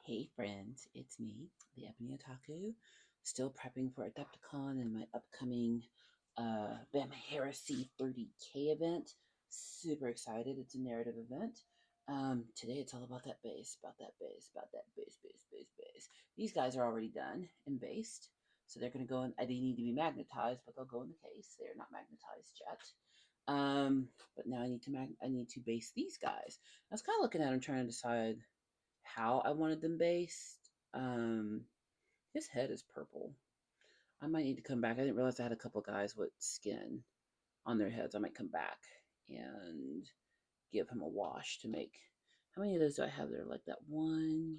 Hey friends, it's me, the Ebony Otaku, still prepping for Adepticon and my upcoming Bama Heresy 30K event. Super excited. It's a narrative event. Today it's all about that base, about that base, about that base. These guys are already done and based, so they're going to go in. They need to be magnetized, but they'll go in the case. They're not magnetized yet. But now I need to base these guys. I was kind of looking at them trying to decide how I wanted them based. His head is purple. I might need to come back. I didn't realize I had a couple guys with skin on their heads. I might come back and give him a wash to make. How many of those do I have there? Like that one,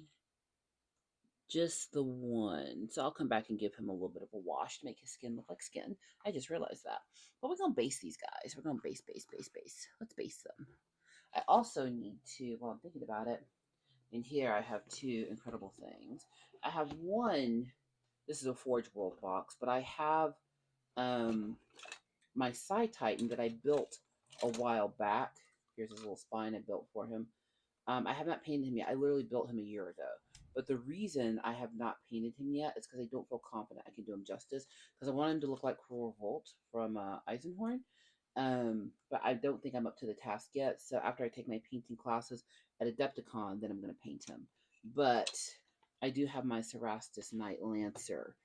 just the one. So I'll come back and give him a little bit of a wash to make his skin look like skin. I just realized that. But we're going to base these guys. We're going to base. Let's base them. I also need to, while I'm thinking about it, and here I have two incredible things. I have one, this is a Forge World box, but I have my Psy Titan that I built a while back. Here's his little spine I built for him. I have not painted him yet. I literally built him a year ago. But the reason I have not painted him yet is because I don't feel confident I can do him justice. Because I want him to look like Cruel Revolt from Eisenhorn. But I don't think I'm up to the task yet. So after I take my painting classes at Adepticon, then I'm going to paint him. But I do have my Cerastus Knight Lancer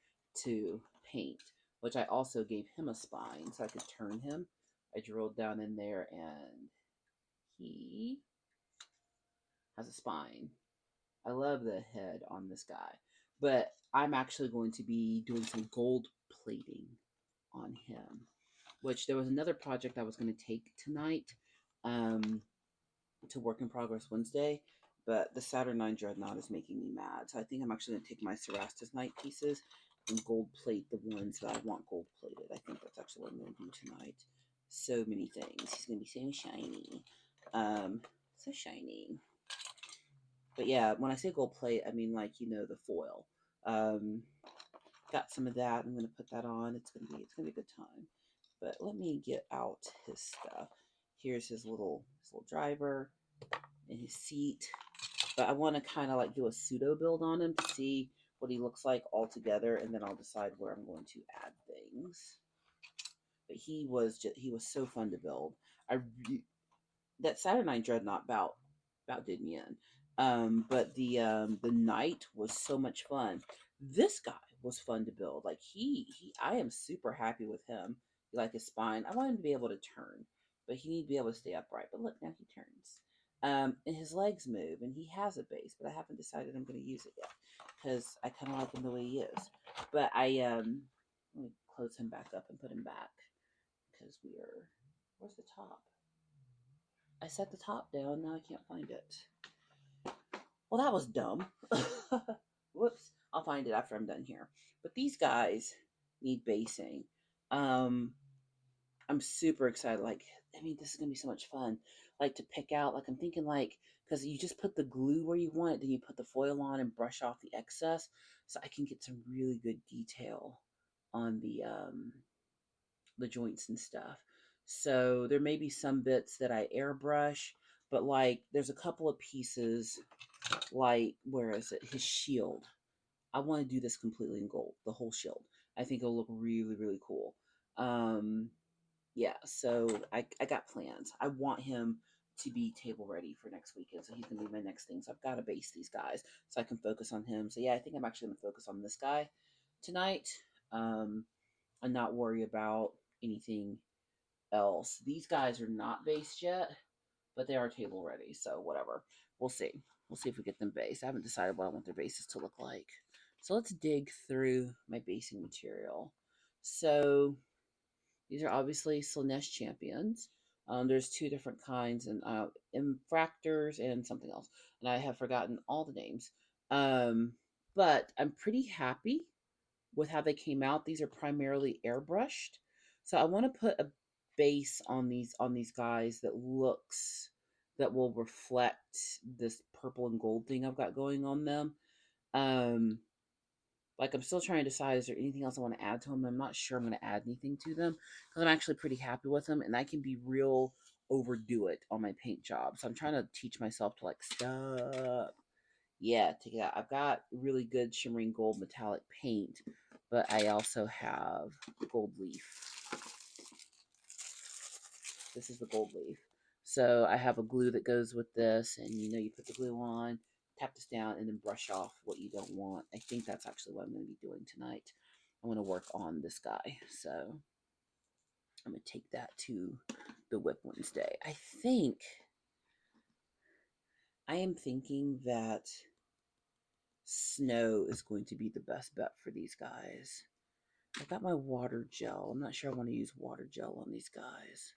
to paint, which I also gave him a spine so I could turn him. I drilled down in there and he has a spine. I love the head on this guy. But I'm actually going to be doing some gold plating on him, which there was another project I was going to take tonight to Work in Progress Wednesday, but the Saturnine Dreadnought is making me mad. So I think I'm actually going to take my Cerastus Knight pieces and gold plate the ones that I want gold plated. I think that's actually what I'm going to do tonight. So many things. He's going to be so shiny. So shiny. But yeah, when I say gold plate, I mean like, the foil. Got some of that. I'm gonna put that on. It's gonna be a good time. But let me get out his stuff. Here's his little driver and his seat. But I want to kind of like do a pseudo build on him to see what he looks like all together, and then I'll decide where I'm going to add things. But he was so fun to build. That Saturnine Dreadnought about did me in. But the knight was so much fun. This guy was fun to build. Like I am super happy with him. You like his spine. I want him to be able to turn, but he needs to be able to stay upright. But look, now he turns. And his legs move, and he has a base, but I haven't decided I'm going to use it yet because I kind of like him the way he is. But let me close him back up and put him back because where's the top? I set the top down. Now I can't find it. Well, that was dumb. Whoops. I'll find it after I'm done here. But these guys need basing. I'm super excited. This is going to be so much fun. Like, to pick out, I'm thinking, because you just put the glue where you want it, then you put the foil on and brush off the excess. So I can get some really good detail on the joints and stuff. So there may be some bits that I airbrush, but there's a couple of pieces, where is it? His shield. I want to do this completely in gold, the whole shield. I think it'll look really, really cool. Yeah, so I got plans. I want him to be table ready for next weekend, so he's gonna be my next thing. So I've got to base these guys so I can focus on him. So yeah, I think I'm actually gonna focus on this guy tonight. And not worry about anything else. These guys are not based yet, but they are table ready, so whatever. We'll see. We'll see if we get them based. I haven't decided what I want their bases to look like. So let's dig through my basing material. So these are obviously Slanesh champions. There's two different kinds, and infractors and something else, and I have forgotten all the names. But I'm pretty happy with how they came out. These are primarily airbrushed. So I want to put a base on these guys that will reflect this purple and gold thing I've got going on them. I'm still trying to decide, is there anything else I want to add to them? I'm not sure I'm going to add anything to them because I'm actually pretty happy with them, and I can be real overdo it on my paint job. So I'm trying to teach myself to stop. Yeah, take it out. I've got really good shimmering gold metallic paint, but I also have gold leaf. This is the gold leaf. So I have a glue that goes with this, and you put the glue on, tap this down, and then brush off what you don't want. I think that's actually what I'm going to be doing tonight. I'm going to work on this guy. So I'm going to take that to the Whip Wednesday. I am thinking that snow is going to be the best bet for these guys. I've got my water gel. I'm not sure I want to use water gel on these guys.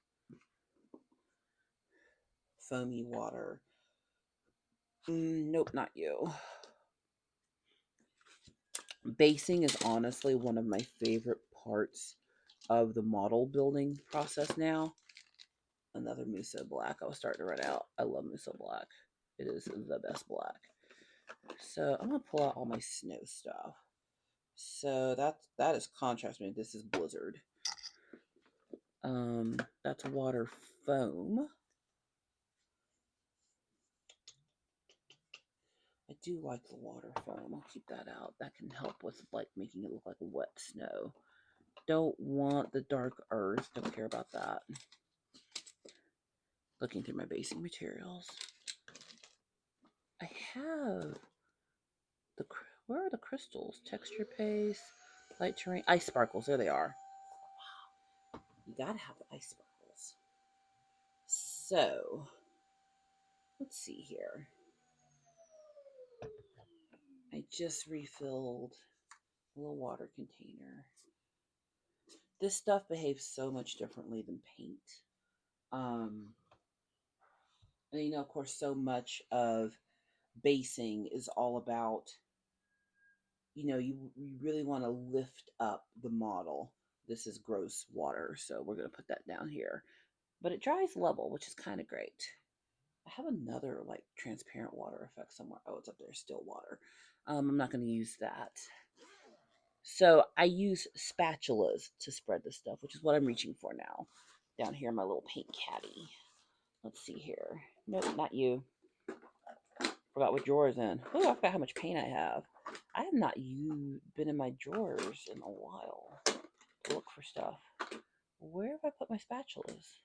Foamy water. Nope, not you. Basing is honestly one of my favorite parts of the model building process now. Another Muso Black. I was starting to run out. I love Muso Black. It is the best black. So I'm going to pull out all my snow stuff. So that is contrast. This is Blizzard. That's water foam. I do like the water foam. I'll keep that out. That can help with like making it look like wet snow. Don't want the dark earth. Don't care about that. Looking through my basing materials. I have where are the crystals? Texture paste, light terrain, ice sparkles. There they are. You gotta have the ice sparkles. So let's see here. I just refilled a little water container. This stuff behaves so much differently than paint. And of course, so much of basing is all about, you really want to lift up the model. This is gross water, so we're going to put that down here. But it dries level, which is kind of great. I have another like transparent water effect somewhere. Oh, it's up there, still water. I'm not going to use that. So I use spatulas to spread this stuff, which is what I'm reaching for now. Down here in my little paint caddy. Let's see here. Nope, not you. Forgot what drawer's in. Oh, I forgot how much paint I have. I have not been in my drawers in a while to look for stuff. Where have I put my spatulas?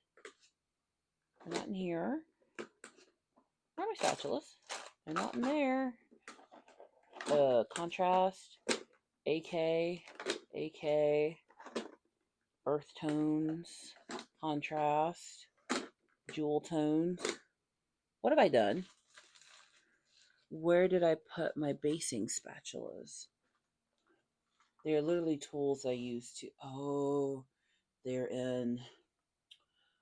They're not in here. Where are my spatulas? They're not in there. Contrast, AK, earth tones, contrast, jewel tones. What have I done? Where did I put my basing spatulas? They are literally tools I use to... Oh, they're in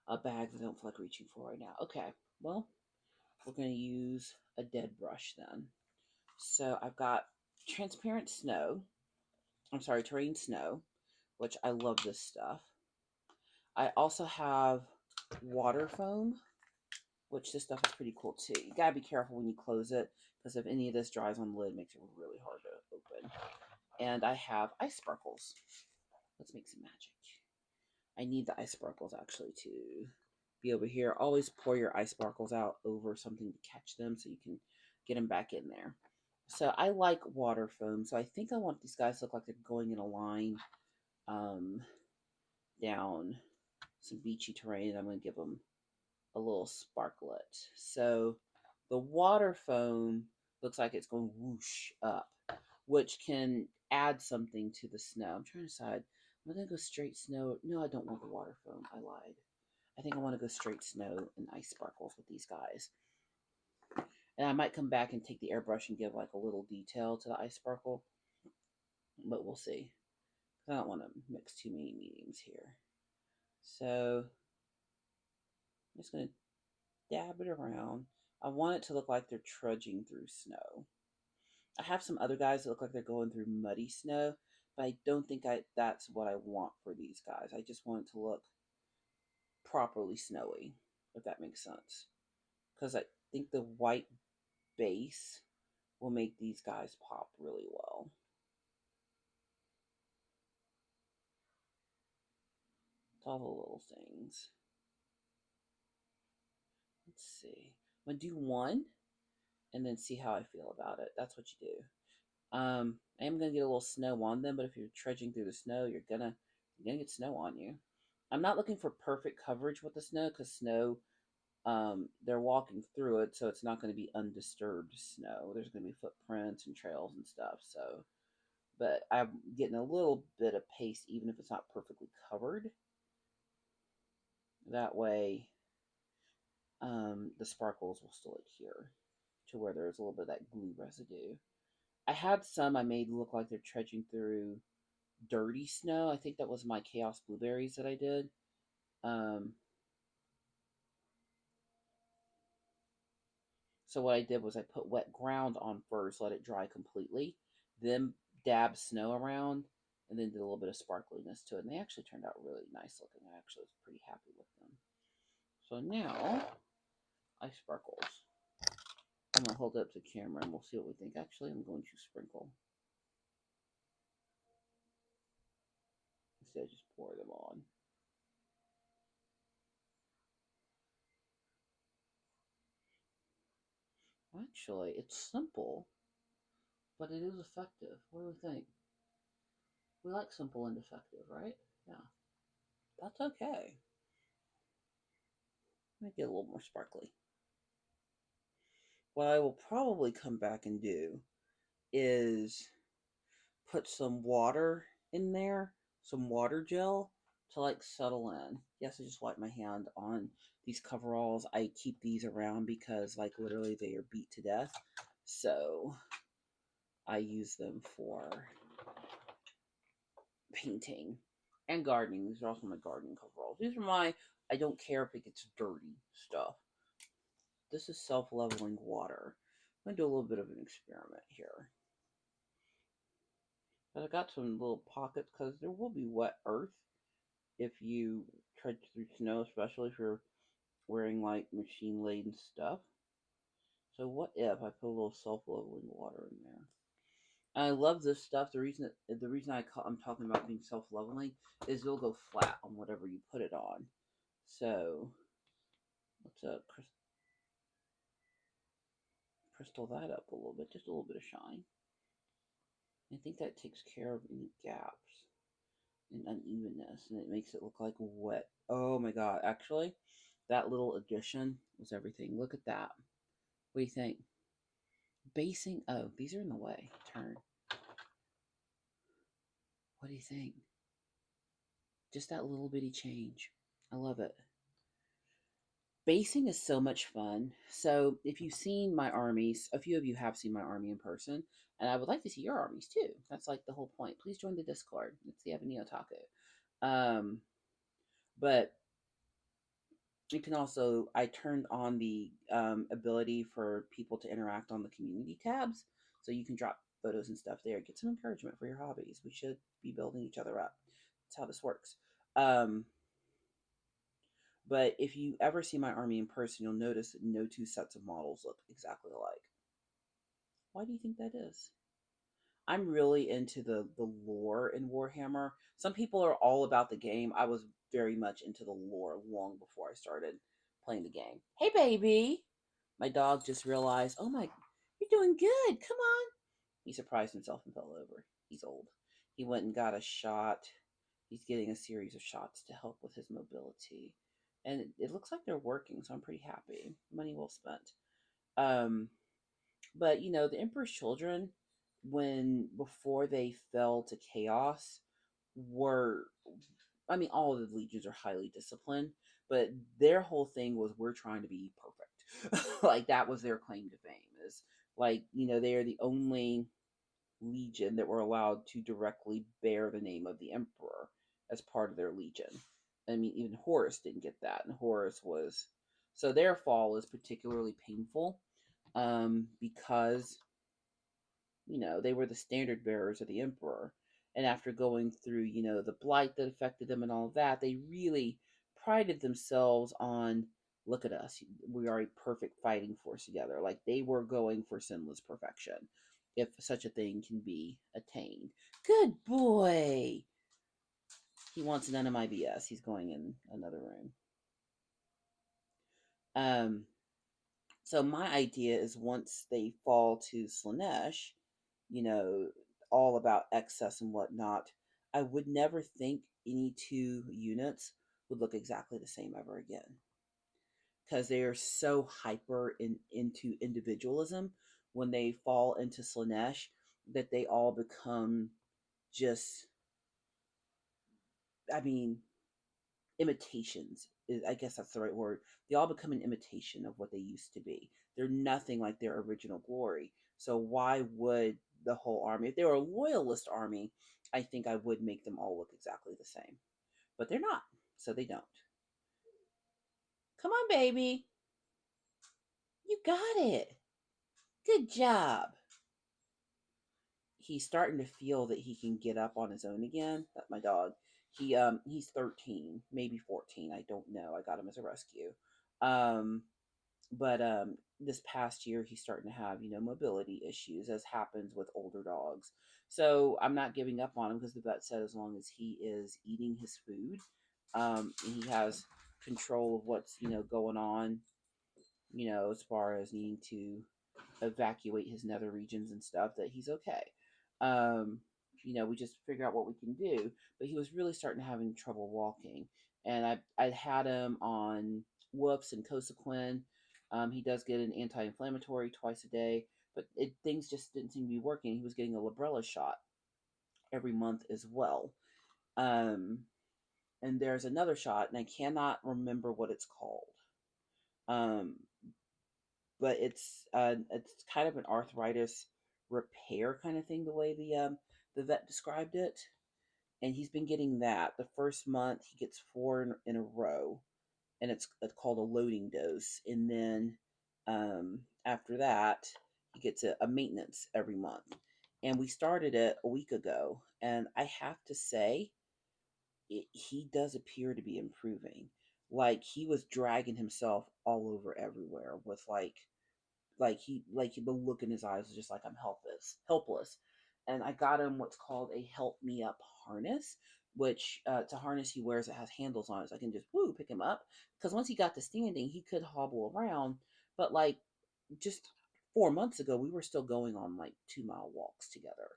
a bag that I don't feel like reaching for right now. Okay, well, we're going to use a dead brush then. So I've got transparent snow. I'm sorry, terrain snow, which I love this stuff. I also have water foam, which this stuff is pretty cool too. You gotta be careful when you close it, because if any of this dries on the lid, it makes it really hard to open. And I have ice sparkles. Let's make some magic. I need the ice sparkles actually to be over here. Always pour your ice sparkles out over something to catch them so you can get them back in there. So I like water foam. So I think I want these guys to look like they're going in a line down some beachy terrain. I'm going to give them a little sparklet. So the water foam looks like it's going whoosh up, which can add something to the snow. I'm trying to decide. Am I going to go straight snow? No, I don't want the water foam. I lied. I think I want to go straight snow and ice sparkles with these guys. And I might come back and take the airbrush and give like a little detail to the ice sparkle. But we'll see. I don't want to mix too many mediums here. So I'm just going to dab it around. I want it to look like they're trudging through snow. I have some other guys that look like they're going through muddy snow, but I don't think that's what I want for these guys. I just want it to look properly snowy, if that makes sense. Because I think the white base will make these guys pop really well. It's all the little things. Let's see. I'm going to do one, and then see how I feel about it. That's what you do. I am gonna get a little snow on them, but if you're trudging through the snow, you're gonna get snow on you. I'm not looking for perfect coverage with the snow because snow, they're walking through it, so it's not going to be undisturbed snow. There's going to be footprints and trails and stuff. So, but I'm getting a little bit of paste, even if it's not perfectly covered. That way, the sparkles will still adhere to where there's a little bit of that glue residue. I had some I made look like they're trudging through dirty snow. I think that was my chaos blueberries that I did. Um, so what I did was I put wet ground on first, let it dry completely, then dab snow around, and then did a little bit of sparkliness to it. And they actually turned out really nice looking. I actually was pretty happy with them. So now I sparkles. I'm gonna hold it up to the camera and we'll see what we think. Actually, I'm going to sprinkle instead of just pour them on. Actually, it's simple, but it is effective. What do we think? We like simple and effective, right? Yeah, that's okay. Make it a little more sparkly. What I will probably come back and do is put some water in there, some water gel to like settle in. Yes, I just wiped my hand on these coveralls. I keep these around because like literally they are beat to death. So I use them for painting and gardening. These are also my gardening coveralls. These are my I don't care if it gets dirty stuff. This is self-leveling water. I'm going to do a little bit of an experiment here. But I got some little pockets because there will be wet earth if you trudge through snow, especially if you're wearing like machine laden stuff. So what if I put a little self-leveling water in there? And I love this stuff. The reason I'm talking about being self-leveling is it'll go flat on whatever you put it on. So let's crystal that up a little bit, just a little bit of shine. I think that takes care of any gaps and unevenness, and it makes it look like wet. Oh my god! Actually, that little addition was everything. Look at that. What do you think? Basing. Oh, these are in the way. Turn. What do you think? Just that little bitty change. I love it. Basing is so much fun. So if you've seen my armies, a few of you have seen my army in person, and I would like to see your armies too. That's like the whole point. Please join the Discord. It's the Ebony Otaku. Um, but you can also, I turned on the ability for people to interact on the community tabs, so you can drop photos and stuff there. Get some encouragement for your hobbies. We should be building each other up. That's how this works. Um, but if you ever see my army in person, you'll notice that no two sets of models look exactly alike. Why do you think that is? I'm really into the lore in Warhammer. Some people are all about the game. I was very much into the lore long before I started playing the game. Hey, baby! My dog just realized, oh my, you're doing good. Come on. He surprised himself and fell over. He's old. He went and got a shot. He's getting a series of shots to help with his mobility. And it looks like they're working, so I'm pretty happy. Money well spent. Um, but the Emperor's Children, when before they fell to chaos, were, I mean, all of the legions are highly disciplined, but their whole thing was we're trying to be perfect. Like that was their claim to fame. Is like they are the only legion that were allowed to directly bear the name of the emperor as part of their legion. I mean, even Horus didn't get that, and Horus was so their fall is particularly painful because they were the standard bearers of the emperor. And after going through, the blight that affected them and all of that, they really prided themselves on, look at us, we are a perfect fighting force together. Like they were going for sinless perfection, if such a thing can be attained. Good boy. He wants none of my BS. He's going in another room. Um, So my idea is once they fall to Slanesh, you know, all about excess and whatnot, I would never think any two units would look exactly the same ever again because they are so hyper into individualism when they fall into Slanesh that they all become just, I mean, imitations. I guess that's the right word. They all become an imitation of what they used to be. They're nothing like their original glory. So why would the whole army, if they were a loyalist army, I think I would make them all look exactly the same. But they're not, so they don't. Come on, baby. You got it. Good job. He's starting to feel that he can get up on his own again. That's my dog. He's 13, maybe 14. I don't know. I got him as a rescue. Um but this past year he's starting to have, mobility issues, as happens with older dogs. So I'm not giving up on him because the vet said as long as he is eating his food, and he has control of what's going on, as far as needing to evacuate his nether regions and stuff, that he's okay. Um, we just figure out what we can do. But he was really starting to having trouble walking, and I had him on Whoops and Cosequin. He does get an anti-inflammatory twice a day, but things just didn't seem to be working. He was getting a Librela shot every month as well. Um, and there's another shot, and I cannot remember what it's called. Um, but it's kind of an arthritis repair kind of thing, the way the vet described it. And he's been getting that. The first month he gets four in a row, and it's called a loading dose. And then after that, he gets a maintenance every month. And we started it a week ago, and I have to say, he does appear to be improving. Like he was dragging himself all over everywhere with the look in his eyes was just like, I'm helpless. And I got him what's called a help me up harness, which it's a harness he wears that has handles on it, so I can just pick him up. Because once he got to standing, he could hobble around, but like just 4 months ago, we were still going on like 2 mile walks together.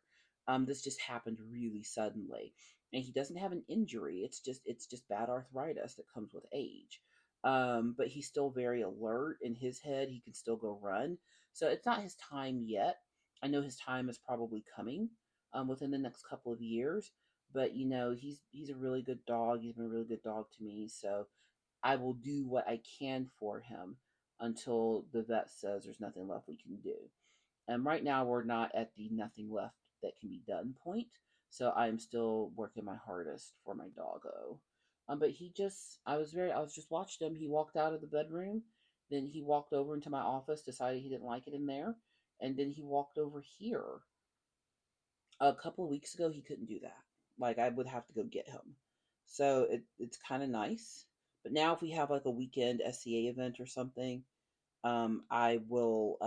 This just happened really suddenly, and he doesn't have an injury. It's just bad arthritis that comes with age. But he's still very alert in his head. He can still go run. So it's not his time yet. I know his time is probably coming within the next couple of years. But he's a really good dog. He's been a really good dog to me. So I will do what I can for him until the vet says there's nothing left we can do. And right now we're not at the nothing left that can be done point. So I am still working my hardest for my doggo. But I was just watching him. He walked out of the bedroom, then he walked over into my office, decided he didn't like it in there, and then he walked over here. A couple of weeks ago, he couldn't do that. Like I would have to go get him. So it's kind of nice. But now if we have like a weekend SCA event or something, I will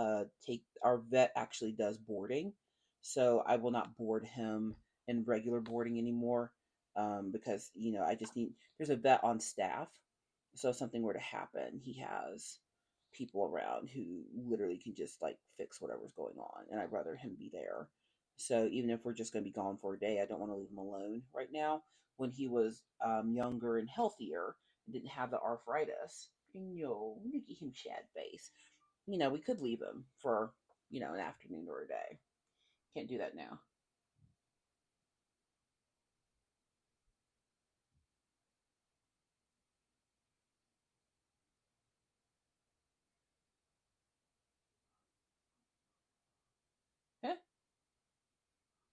take our vet actually does boarding, so I will not board him in regular boarding anymore, because I just need there's a vet on staff, so if something were to happen, he has people around who literally can just like fix whatever's going on, and I'd rather him be there. So even if we're just going to be gone for a day, I don't want to leave him alone right now. When he was younger and healthier and didn't have the arthritis, look at him, Shad face. We could leave him for an afternoon or a day. Can't do that now. Huh?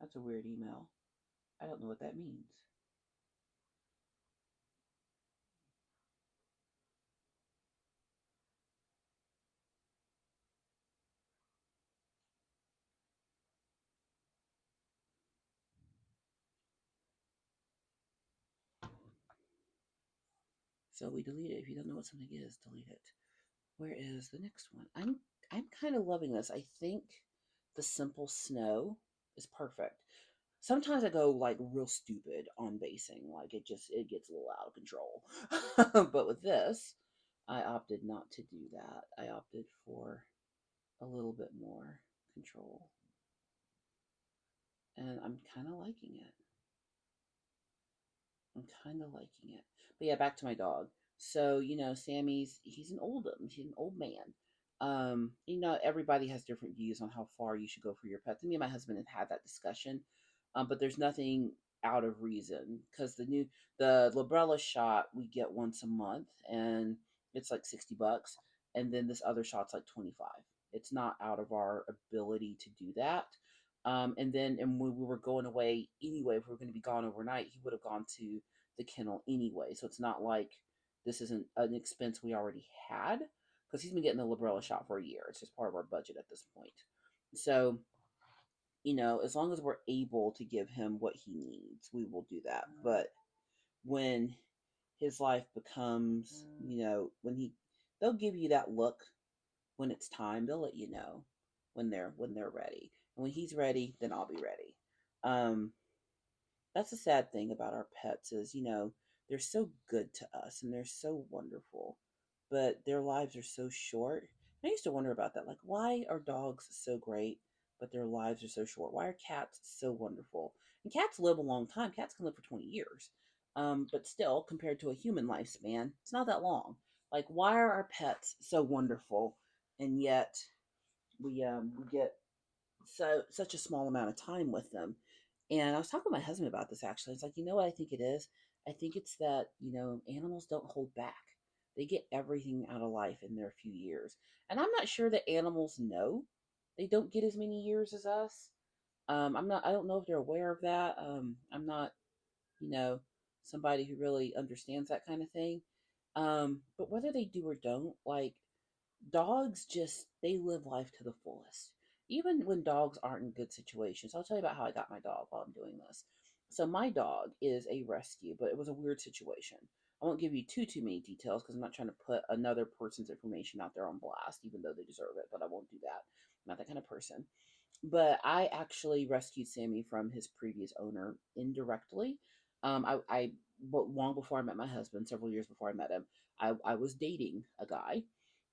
That's a weird email. I don't know what that means. So we delete it. If you don't know what something is, delete it. Where is the next one? I'm kind of loving this. I think the simple snow is perfect. Sometimes I go like real stupid on basing, like it gets a little out of control. But with this, I opted not to do that. I opted for a little bit more control, and I'm kind of liking it. I'm kind of liking it. But yeah, back to my dog. So, Sammy's he's an old man. Everybody has different views on how far you should go for your pets. And me and my husband have had that discussion. But there's nothing out of reason because the Librella shot we get once a month and it's like $60, and then this other shot's like 25. It's not out of our ability to do that. And when we were going away anyway, if we were going to be gone overnight, he would have gone to the kennel anyway. So it's not like this isn't an expense we already had because he's been getting the Librella shot for a year. It's just part of our budget at this point. So, as long as we're able to give him what he needs, we will do that. But when his life becomes, they'll give you that look when it's time. They'll let you know when they're ready. And when he's ready, then I'll be ready. Um, that's the sad thing about our pets is, they're so good to us and they're so wonderful, but their lives are so short. And I used to wonder about that. Like, why are dogs so great, but their lives are so short? Why are cats so wonderful? And cats live a long time. Cats can live for 20 years. But still, compared to a human lifespan, it's not that long. Like, why are our pets so wonderful, and yet we get such a small amount of time with them? And I was talking to my husband about this actually. It's like, you know what I think it is? I think it's that, animals don't hold back. They get everything out of life in their few years. And I'm not sure that animals know they don't get as many years as us. I don't know if they're aware of that. I'm not, you know, somebody who really understands that kind of thing. But whether they do or don't, like, dogs just they live life to the fullest. Even when dogs aren't in good situations. I'll tell you about how I got my dog while I'm doing this. So my dog is a rescue, but it was a weird situation. I won't give you too many details because I'm not trying to put another person's information out there on blast, even though they deserve it. But I won't do that. I'm not that kind of person. But I actually rescued Sammy from his previous owner indirectly. But long before I met my husband, several years before I met him, I was dating a guy,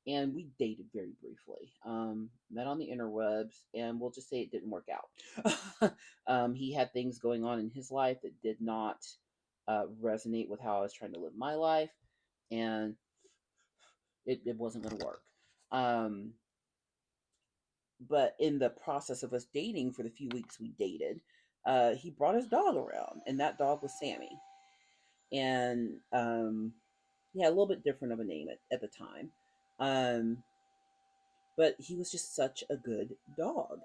and we dated very briefly. Met on the interwebs, and we'll just say it didn't work out. He had things going on in his life that did not resonate with how I was trying to live my life, and it wasn't going to work. Um, but in the process of us dating for the few weeks we dated, he brought his dog around, and that dog was Sammy. And he had a little bit different of a name at the time. Um, but he was just such a good dog.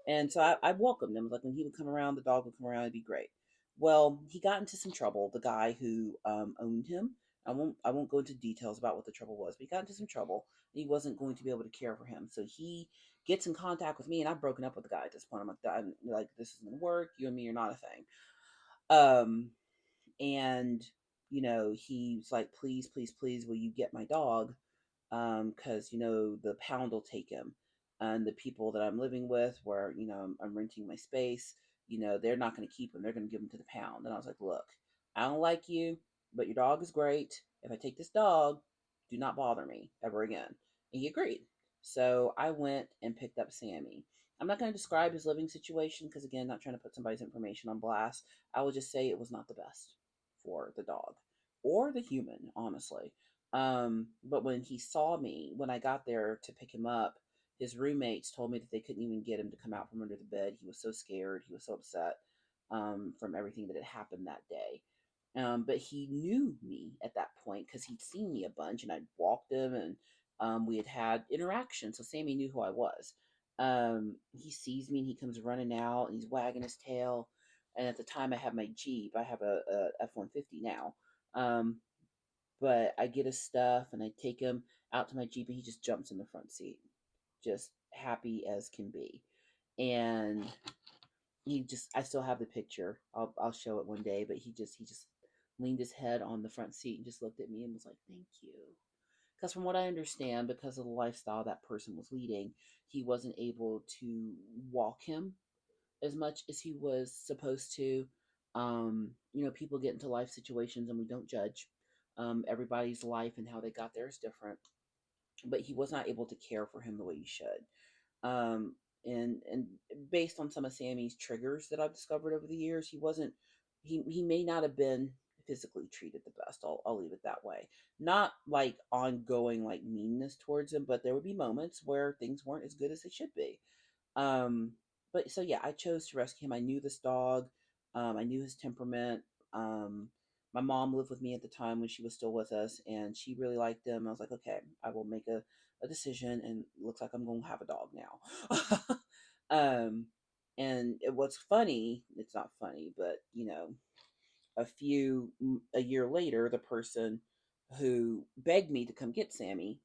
And so I welcomed him. Like when he would come around, the dog would come around, it'd be great. Well, he got into some trouble, the guy who owned him. I won't go into details about what the trouble was, but he got into some trouble. And he wasn't going to be able to care for him. So he gets in contact with me, and I've broken up with the guy at this point. I'm like, this isn't gonna work. You and me are not a thing. Um, and he's like, please, please, please, will you get my dog? Because the pound will take him, and the people that I'm living with, where I'm renting my space, they're not going to keep him. They're going to give him to the pound. And I was like, look, I don't like you, but your dog is great. If I take this dog, do not bother me ever again. And he agreed. So I went and picked up Sammy. I'm not going to describe his living situation because, again, not trying to put somebody's information on blast. I will just say it was not the best for the dog or the human, honestly. But when he saw me, when I got there to pick him up, his roommates told me that they couldn't even get him to come out from under the bed. He was so scared. He was so upset from everything that had happened that day. But he knew me at that point because he'd seen me a bunch and I'd walked him, and we had interaction. So Sammy knew who I was. He sees me and he comes running out and he's wagging his tail. And at the time, I have my Jeep. I have a F-150 now. Um, but I get his stuff and I take him out to my Jeep, and he just jumps in the front seat, just happy as can be. And I still have the picture. I'll show it one day, but he just leaned his head on the front seat and just looked at me and was like, "Thank you." Because from what I understand, because of the lifestyle that person was leading, he wasn't able to walk him as much as he was supposed to. People get into life situations and we don't judge. Everybody's life and how they got there is different, but he was not able to care for him the way he should. Um, and based on some of Sammy's triggers that I've discovered over the years, he wasn't. He may not have been physically treated the best. I'll leave it that way. Not like ongoing like meanness towards him, but there would be moments where things weren't as good as they should be. Um, but so yeah, I chose to rescue him. I knew this dog. I knew his temperament. Um, my mom lived with me at the time when she was still with us, and she really liked him. I was like, okay, I will make a decision, and it looks like I'm going to have a dog now. um, and what's funny, it's not funny, but a year later, the person who begged me to come get Sammy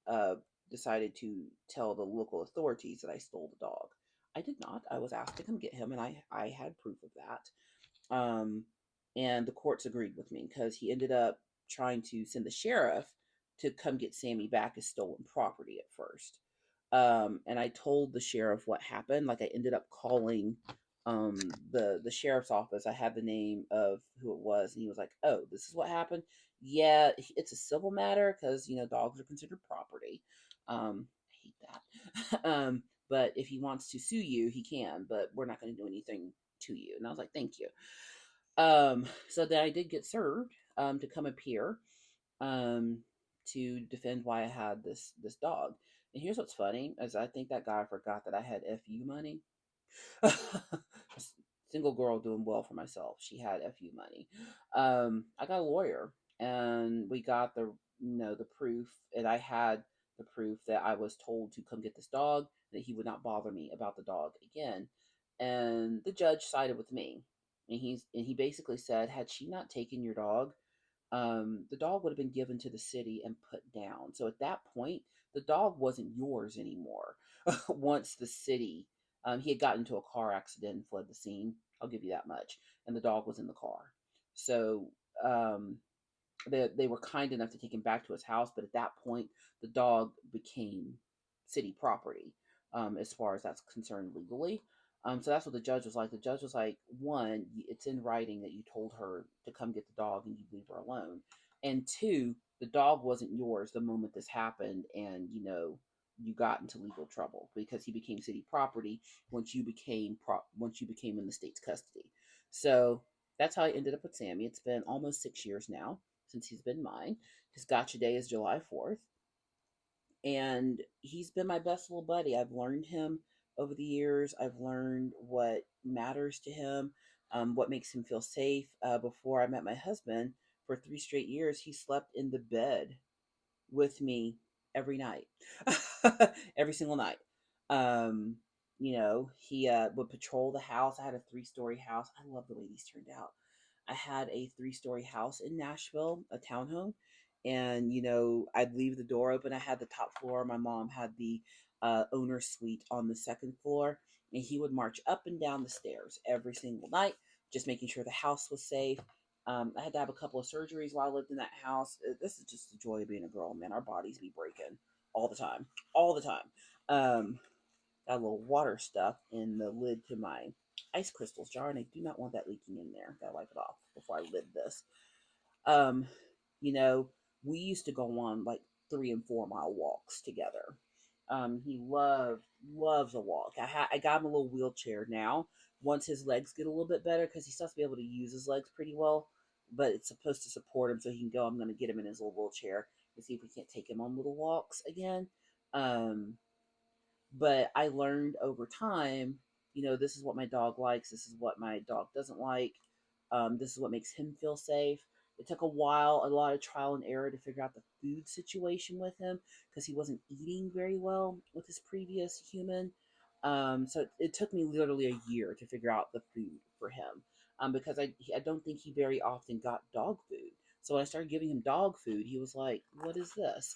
decided to tell the local authorities that I stole the dog. I did not. I was asked to come get him, and I had proof of that. And the courts agreed with me because he ended up trying to send the sheriff to come get Sammy back as stolen property at first. And I told the sheriff what happened. Like I ended up calling um the sheriff's office. I had the name of who it was, and he was like, "Oh, this is what happened." Yeah, it's a civil matter because dogs are considered property. I hate that. But if he wants to sue you, he can. But we're not going to do anything to you. And I was like, "Thank you." So then I did get served to come appear um, to defend why I had this dog. And here's what's funny, is I think that guy forgot that I had FU money. Single girl doing well for myself. She had FU money. I got a lawyer, and we got the proof, and I had the proof that I was told to come get this dog, that he would not bother me about the dog again. And the judge sided with me, and he basically said, had she not taken your dog, the dog would have been given to the city and put down. So at that point, the dog wasn't yours anymore. Once the city, he had gotten into a car accident and fled the scene. I'll give you that much. And the dog was in the car. So um, they were kind enough to take him back to his house, but at that point, the dog became city property, as far as that's concerned legally. So that's what the judge was like. The judge was like, one, it's in writing that you told her to come get the dog and you leave her alone, and two, the dog wasn't yours the moment this happened, and you got into legal trouble because he became city property once you became in the state's custody. So that's how I ended up with Sammy. It's been almost 6 years now since he's been mine. His gotcha day is July 4th. And he's been my best little buddy. I've learned him over the years. I've learned what matters to him, what makes him feel safe. Before I met my husband, for 3 straight years, he slept in the bed with me every night, every single night. Um, he would patrol the house. I had a 3-story house. I love the way these turned out. I had a 3-story house in Nashville, a townhome, and I'd leave the door open. I had the top floor. My mom had the owner suite on the second floor, and he would march up and down the stairs every single night, just making sure the house was safe. I had to have a couple of surgeries while I lived in that house. This is just the joy of being a girl, man. Our bodies be breaking all the time, all the time. Got a little water stuff in the lid to my ice crystals jar, and I do not want that leaking in there. Gotta wipe it off before I lid this. Um, you know, we used to go on like 3 and 4 mile walks together. He loves a walk. I got him a little wheelchair now. Once his legs get a little bit better, because he still has to be able to use his legs pretty well, but it's supposed to support him so he can go. I'm gonna get him in his little wheelchair to see if we can't take him on little walks again. Um, but I learned over time, this is what my dog likes. This is what my dog doesn't like. This is what makes him feel safe. It took a while, a lot of trial and error to figure out the food situation with him because he wasn't eating very well with his previous human. So it took me literally a year to figure out the food for him, because I don't think he very often got dog food. So when I started giving him dog food, he was like, "What is this?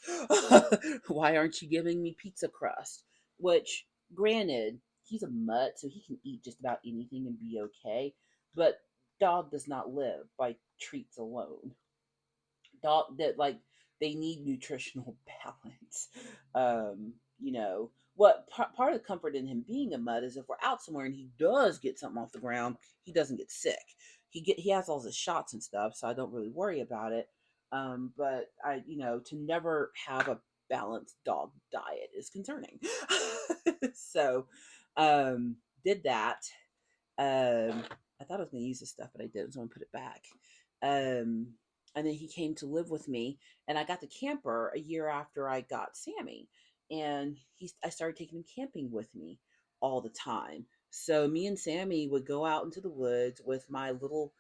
Why aren't you giving me pizza crust?" Which, granted, he's a mutt, so he can eat just about anything and be okay. But dog does not live by treats alone. Dog that like they need nutritional balance. What part of the comfort in him being a mutt is if we're out somewhere and he does get something off the ground, he doesn't get sick. He has all his shots and stuff, so I don't really worry about it. But to never have a balanced dog diet is concerning. So, did that. I thought I was going to use this stuff, but I didn't, so I'm going to put it back. Um, and then he came to live with me, and I got the camper a year after I got Sammy, and I started taking him camping with me all the time. So me and Sammy would go out into the woods with my little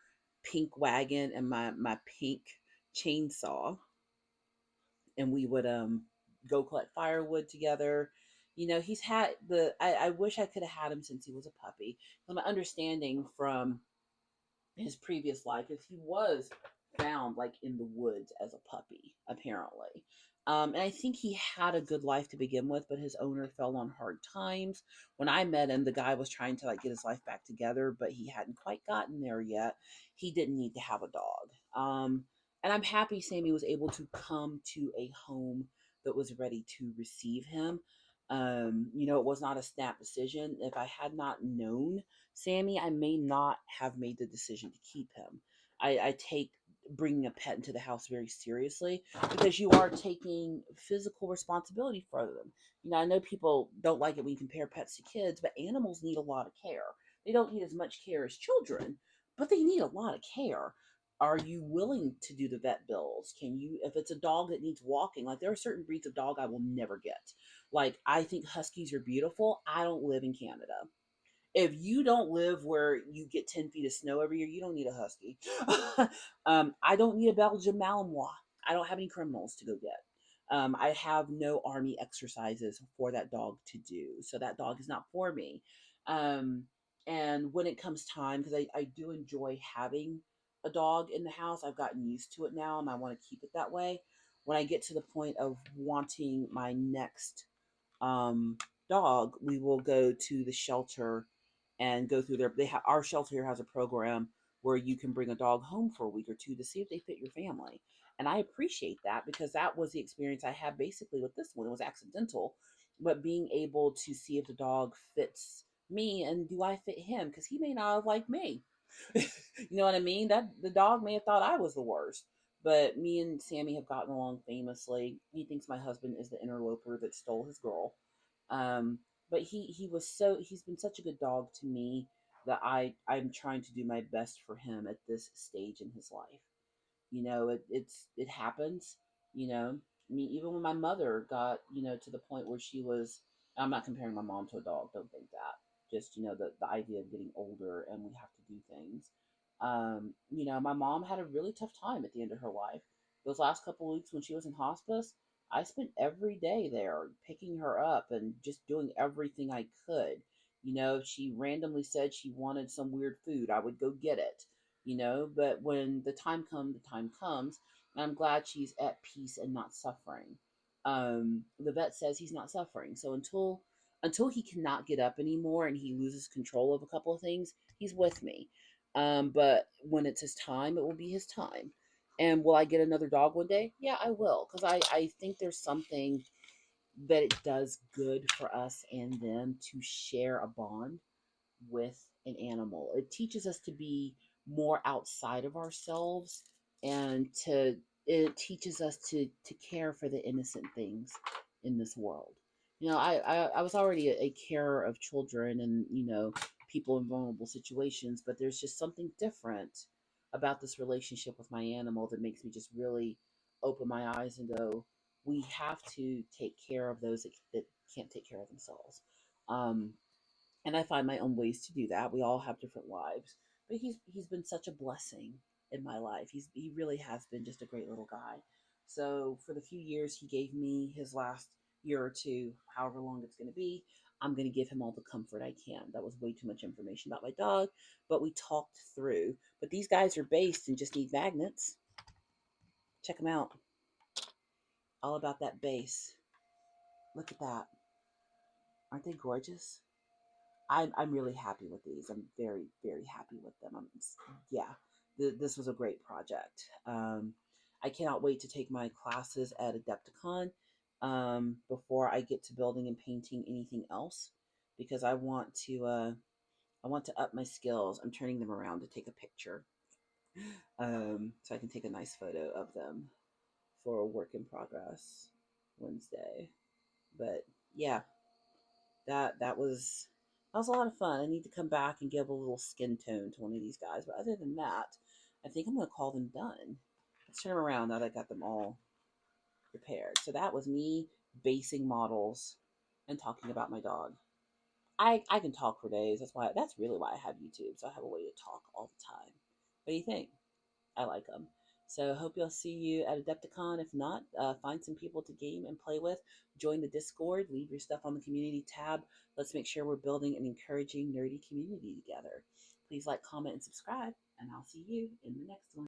pink wagon and my pink chainsaw, and we would go collect firewood together. He's had I wish I could have had him since he was a puppy. But my understanding from his previous life is he was found like in the woods as a puppy, apparently. And I think he had a good life to begin with, but his owner fell on hard times. When I met him, the guy was trying to like get his life back together, but he hadn't quite gotten there yet. He didn't need to have a dog. And I'm happy Sammy was able to come to a home that was ready to receive him. It was not a snap decision. If I had not known Sammy, I may not have made the decision to keep him. I take bringing a pet into the house very seriously because you are taking physical responsibility for them. I know people don't like it when you compare pets to kids, but animals need a lot of care. They don't need as much care as children, but they need a lot of care. Are you willing to do the vet bills? Can you, if it's a dog that needs walking, like there are certain breeds of dog I will never get. Like I think huskies are beautiful. I don't live in Canada. If you don't live where you get 10 feet of snow every year, you don't need a husky. I don't need a Belgian Malinois. I don't have any criminals to go get. I have no army exercises for that dog to do. So that dog is not for me. Um, and when it comes time, because I do enjoy having a dog in the house, I've gotten used to it now and I want to keep it that way. When I get to the point of wanting my next um, dog, we will go to the shelter and go through our shelter here has a program where you can bring a dog home for a week or two to see if they fit your family. And I appreciate that because that was the experience I had basically with this one. It was accidental, but being able to see if the dog fits me and do I fit him because he may not have liked me. You know what I mean? That the dog may have thought I was the worst. But me and Sammy have gotten along famously. He thinks my husband is the interloper that stole his girl. Um, but he's been such a good dog to me that I'm trying to do my best for him at this stage in his life. It happens. I mean, even when my mother got to the point where she was, I'm not comparing my mom to a dog, don't think that. Just the idea of getting older and we have to do things. My mom had a really tough time at the end of her life. Those last couple of weeks when she was in hospice, I spent every day there picking her up and just doing everything I could. If she randomly said she wanted some weird food, I would go get it. But when the time comes, and I'm glad she's at peace and not suffering. The vet says he's not suffering. So until he cannot get up anymore and he loses control of a couple of things, he's with me. But when it's his time, it will be his time. And will I get another dog one day? Yeah, I will. Because I think there's something that it does good for us and them to share a bond with an animal. It teaches us to be more outside of ourselves and it teaches us to care for the innocent things in this world. I was already a carer of children and people in vulnerable situations, but there's just something different about this relationship with my animal that makes me just really open my eyes and go, we have to take care of those that can't take care of themselves. Um, and I find my own ways to do that. We all have different lives, but he's been such a blessing in my life. He really has been just a great little guy. So for the few years he gave me, his last year or two, however long it's going to be, I'm going to give him all the comfort I can. That was way too much information about my dog, but we talked through. But these guys are based and just need magnets. Check them out. All about that base. Look at that. Aren't they gorgeous? I'm really happy with these. I'm very, very happy with them. Yeah, this was a great project. I cannot wait to take my classes at Adepticon before I get to building and painting anything else because I want to up my skills. I'm turning them around to take a picture. So I can take a nice photo of them for a work in progress Wednesday. But yeah, that was a lot of fun. I need to come back and give a little skin tone to one of these guys. But other than that, I think I'm gonna call them done. Let's turn them around now that I got them all prepared. So that was me basing models and talking about my dog. I can talk for days. That's really why I have YouTube. So I have a way to talk all the time. What do you think? I like them. So hope you'll see you at Adepticon. If not, find some people to game and play with. Join the Discord. Leave your stuff on the community tab. Let's make sure we're building an encouraging, nerdy community together. Please like, comment, and subscribe, and I'll see you in the next one.